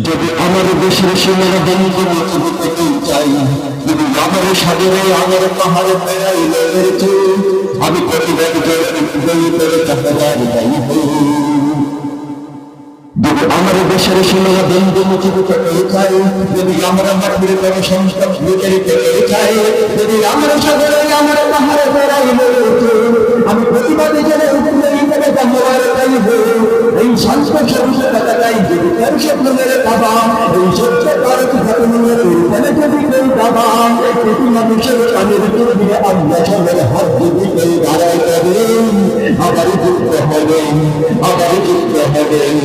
যদি আমার দেশের সীমানা বন্ধ মজবুত চাই, যদি আমার সাগরে আমার পাহাড়ে বেড়াইলে আমি প্রতিবাদ করে চাকরার যাইব। যদি আমার দেশের সীমানা বন্ধ মজবুত চাই, যদি আমরা মাটির কোনো সংস্কার বিচরিত চাই, যদি আমার সাগরে আমার পাহাড়ে বেড়াইলে আমি প্রতিবাদী জেনে উপযোগী করে চাকরার যাইব। এই সংস্কার যদি তার স্বপ্ন মেরে পাবা, এই সত্য ভারত ঘটনার উল্টানে যদি কেউ পাবা, প্রতি মানুষের কানের উপর দিয়ে আমরা সবের হাত যদি কেউ দাঁড়াই করেন, আবার যুক্ত হবেন, আবার যুক্ত হবেন।